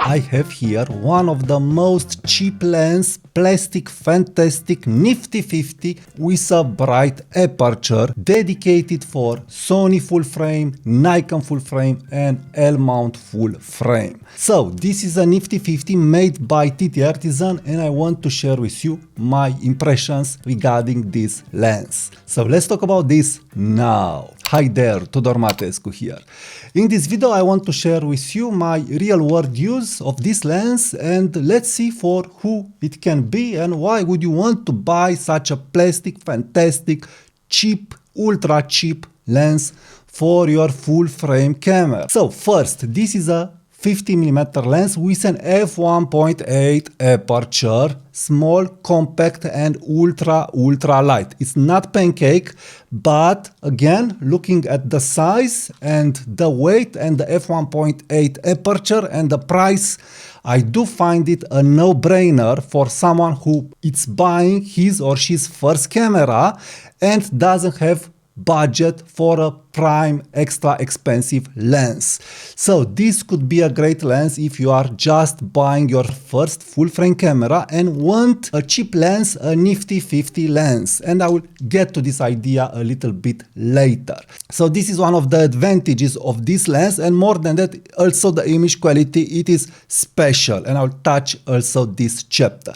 I have here one of the most cheap lens, plastic, fantastic, nifty 50 with a bright aperture dedicated for Sony full frame, Nikon full frame and E-mount full frame. So this is a nifty 50 made by TTArtisan and I want to share with you my impressions regarding this lens. So let's talk about this now. Hi there, Tudor Matescu here. In this video I want to share with you my real world use of this lens and let's see for who it can be and why would you want to buy such a plastic, fantastic, cheap, ultra cheap lens for your full frame camera. So first, this is a 50mm lens with an F1.8 aperture, small, compact and ultra light. It's not pancake, but again, looking at the size and the weight and the F1.8 aperture and the price, I do find it a no-brainer for someone who is buying his or she's first camera and doesn't have budget for a prime extra expensive lens. So this could be a great lens if you are just buying your first full frame camera and want a cheap lens, a nifty 50 lens, and I will get to this idea a little bit later. So this is one of the advantages of this lens, and more than that, also the image quality, it is special, and I'll touch also this chapter.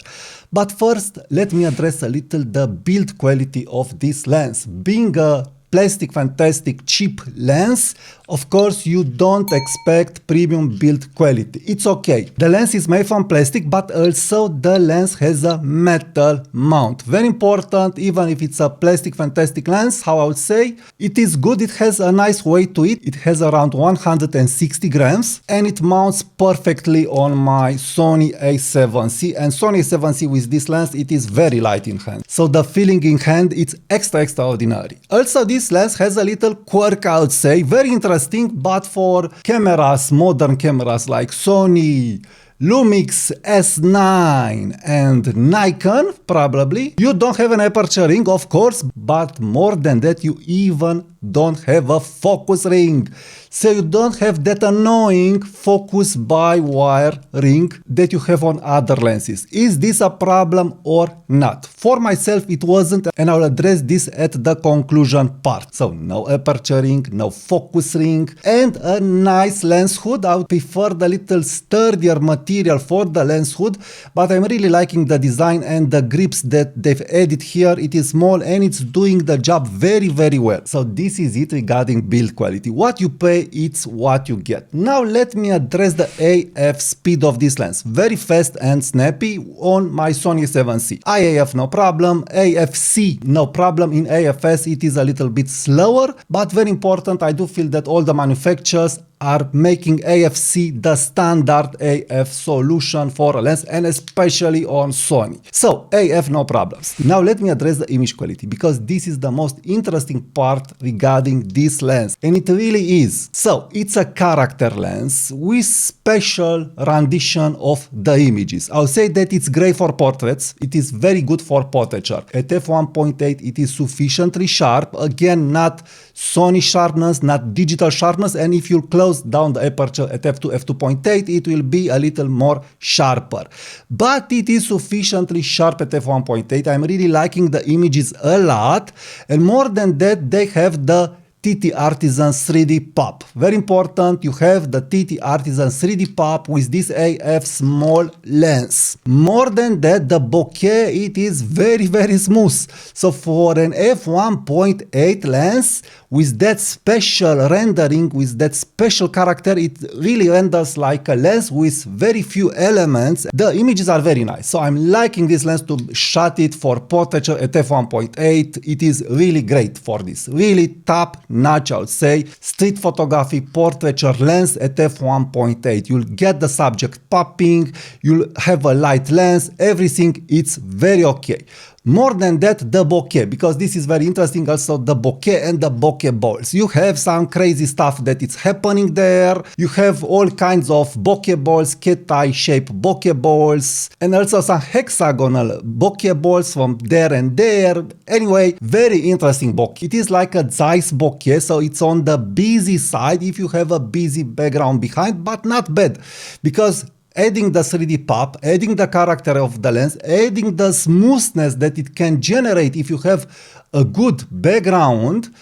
But first, let me address a little the build quality of this lens. Being a plastic, fantastic, cheap lens, of course, you don't expect premium build quality. It's okay. The lens is made from plastic, but also the lens has a metal mount. Very important, even if it's a plastic, fantastic lens, how I would say, it is good. It has a nice weight to it. It has around 160 grams and it mounts perfectly on my Sony A7C. And Sony A7C with this lens, it is very light in hand. So the feeling in hand, it's extraordinary. Also, this lens has a little quirk, I would say, very interesting, but for cameras, modern cameras like Sony, Lumix S9 and Nikon, probably, you don't have an aperture ring, of course, but more than that, you even don't have a focus ring. So you don't have that annoying focus by wire ring that you have on other lenses. Is this a problem or not? For myself, it wasn't, and I'll address this at the conclusion part. So no aperture ring, no focus ring, and a nice lens hood. I would prefer the little sturdier material for the lens hood, but I'm really liking the design and the grips that they've added here. It is small and it's doing the job very well. So this is it regarding build quality. What you pay, it's what you get. Now let me address the AF speed of this lens. Very fast and snappy on my Sony A7C. IAF no problem, AFC no problem. In AFS it is a little bit slower, but very important, I do feel that all the manufacturers are making AFC the standard AF solution for a lens, and especially on Sony. So AF no problems. Now let me address the image quality, because this is the most interesting part regarding this lens, and it really is. So it's a character lens with special rendition of the images. I'll say that it's great for portraits. It is very good for portraiture. At f1.8 it is sufficiently sharp. Again, not Sony sharpness, not digital sharpness, and if you close down the aperture at f2, f2.8, it will be a little more sharper. But it is sufficiently sharp at f1.8. I'm really liking the images a lot, and more than that, they have the TTArtisan 3D pop. Very important, you have the TTArtisan 3D pop with this AF small lens. More than that, the bokeh, it is very smooth. So for an f1.8 lens, with that special rendering, with that special character, it really renders like a lens with very few elements. The images are very nice. So I'm liking this lens to shot it for portraiture at f1.8. It is really great for this. Really top-notch, I would say. Street photography, portraiture lens at f1.8. You'll get the subject popping, you'll have a light lens, everything, it's very okay. More than that, the bokeh, because this is very interesting also, the bokeh and the bokeh balls. You have some crazy stuff that is happening there. You have all kinds of bokeh balls, cat-eye shaped bokeh balls, and also some hexagonal bokeh balls from there and there. Anyway, very interesting bokeh. It is like a Zeiss bokeh, so it's on the busy side if you have a busy background behind, but not bad, because adding the 3D pop, adding the character of the lens, adding the smoothness that it can generate if you have a good background,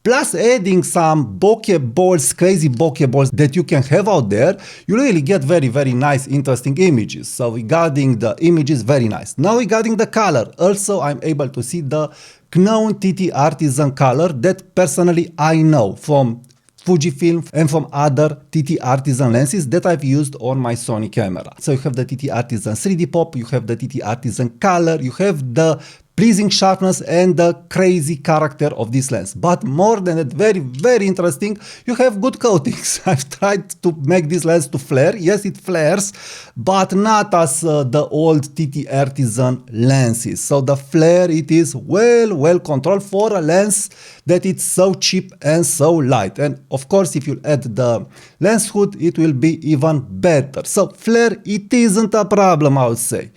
plus adding some bokeh balls, crazy bokeh balls that you can have out there, you really get very, very nice, interesting images. So regarding the images, very nice. Now regarding the color, also I'm able to see the known TTArtisan color that personally I know from Fujifilm and from other TTArtisan lenses that I've used on my Sony camera. So you have the TTArtisan 3D pop, you have the TTArtisan color, you have the pleasing sharpness and the crazy character of this lens. But more than that, very, very interesting, you have good coatings. I've tried to make this lens to flare. Yes, it flares, but not as the old TTArtisan lenses. So the flare, it is well controlled for a lens that it's so cheap and so light. And of course, if you add the lens hood, it will be even better. So flare, it isn't a problem, I would say.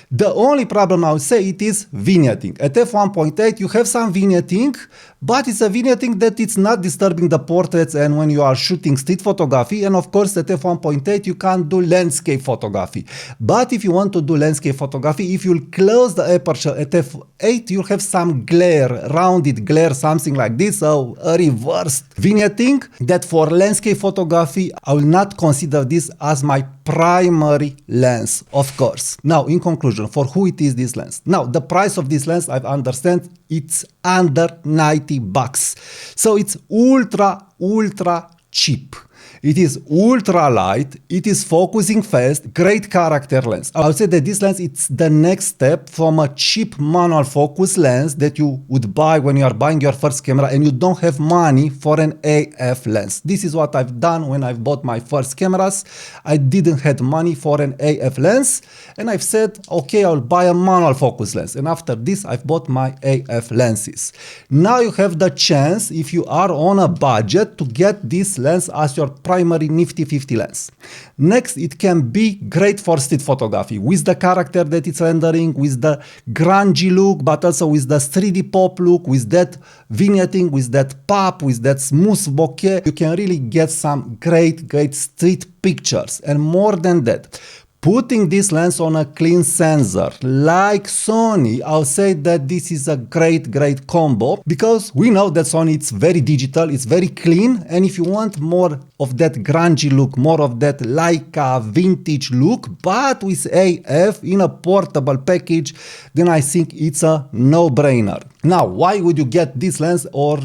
The only problem I would say it is vignetting. At F1.8 you have some vignetting, but it's a vignetting that it's not disturbing the portraits and when you are shooting street photography, and of course at F1.8 you can't do landscape photography. But if you want to do landscape photography, if you'll close the aperture at F8, you'll have some glare, rounded glare, something like this, so a reversed vignetting that for landscape photography I will not consider this as my primary lens, of course. Now, in conclusion, for who it is this lens? Now, the price of this lens, I understand, it's under $90. So it's ultra cheap. It is ultra light, it is focusing fast, great character lens. I would say that this lens, it's the next step from a cheap manual focus lens that you would buy when you are buying your first camera and you don't have money for an AF lens. This is what I've done when I've bought my first cameras. I didn't have money for an AF lens and I've said, okay, I'll buy a manual focus lens. And after this, I've bought my AF lenses. Now you have the chance, if you are on a budget, to get this lens as your primary nifty 50 lens. Next, it can be great for street photography with the character that it's rendering, with the grungy look, but also with the 3D pop look, with that vignetting, with that pop, with that smooth bokeh. You can really get some great street pictures. And more than that, putting this lens on a clean sensor like Sony, I'll say that this is a great combo, because we know that Sony, it's very digital, it's very clean, and if you want more of that grungy look, more of that Leica vintage look, but with AF in a portable package, then I think it's a no-brainer. Now, why would you get this lens or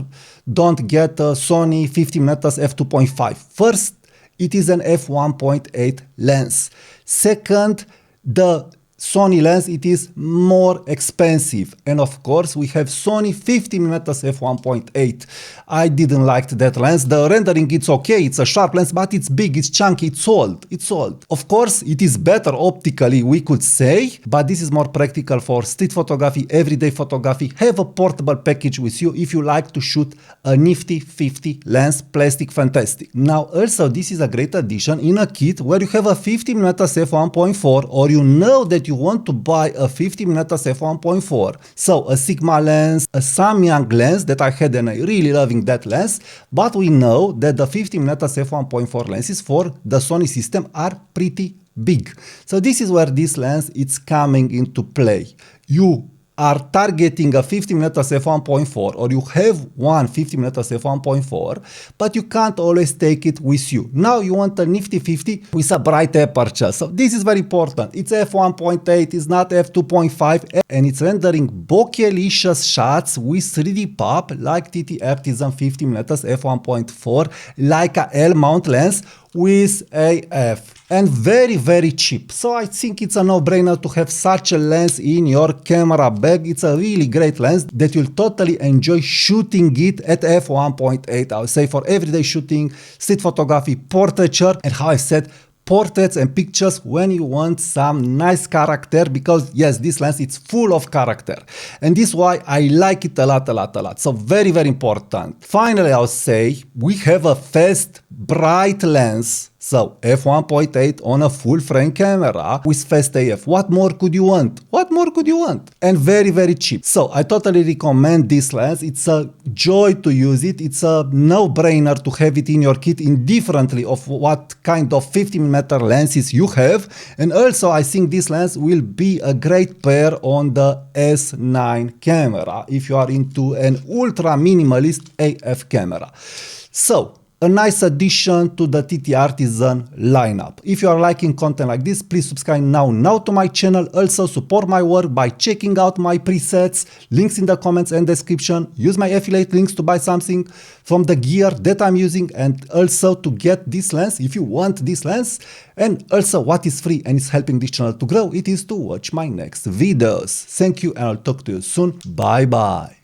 don't get a Sony 50mm f2.5? First, it is an f1.8 lens. Second, the Sony lens, it is more expensive. And of course, we have Sony 50mm f1.8. I didn't like that lens. The rendering, it's okay. It's a sharp lens, but it's big, it's chunky, it's old. Of course, it is better optically, we could say, but this is more practical for street photography, everyday photography. Have a portable package with you if you like to shoot a nifty 50 lens, plastic fantastic. Now, also, this is a great addition in a kit where you have a 50mm f1.4, or you know that you want to buy a 50mm f1.4. So a Sigma lens, a Samyang lens that I had and I really loving that lens, but we know that the 50mm f1.4 lenses for the Sony system are pretty big. So this is where this lens is coming into play. You are targeting a 50mm f1.4, or you have one 50mm f1.4, but you can't always take it with you. Now you want a nifty 50 with a bright aperture. So this is very important. It's f1.8, it's not f2.5, and it's rendering bokeh-licious shots with 3D pop like TTArtisan 50mm f1.4, like a L-mount lens with AF, and very cheap. So I think it's a no-brainer to have such a lens in your camera bag. It's a really great lens that you'll totally enjoy shooting it at f1.8. I would say for everyday shooting, street photography, portraiture, and how I said, portraits and pictures when you want some nice character, because yes, this lens, it's full of character, and this is why I like it a lot. So very important. Finally, I'll say we have a fast, bright lens, So f1.8 on a full frame camera with fast AF. What more could you want? What more could you want? And very, very cheap. So I totally recommend this lens. It's a joy to use it. It's a no-brainer to have it in your kit indifferently of what kind of 50mm lenses you have. And also I think this lens will be a great pair on the S9 camera if you are into an ultra minimalist AF camera. So a nice addition to the TTArtisan lineup. If you are liking content like this, please subscribe now to my channel. Also support my work by checking out my presets, links in the comments and description. Use my affiliate links to buy something from the gear that I'm using, and also to get this lens if you want this lens. And also what is free and is helping this channel to grow, it is to watch my next videos. Thank you and I'll talk to you soon. Bye bye.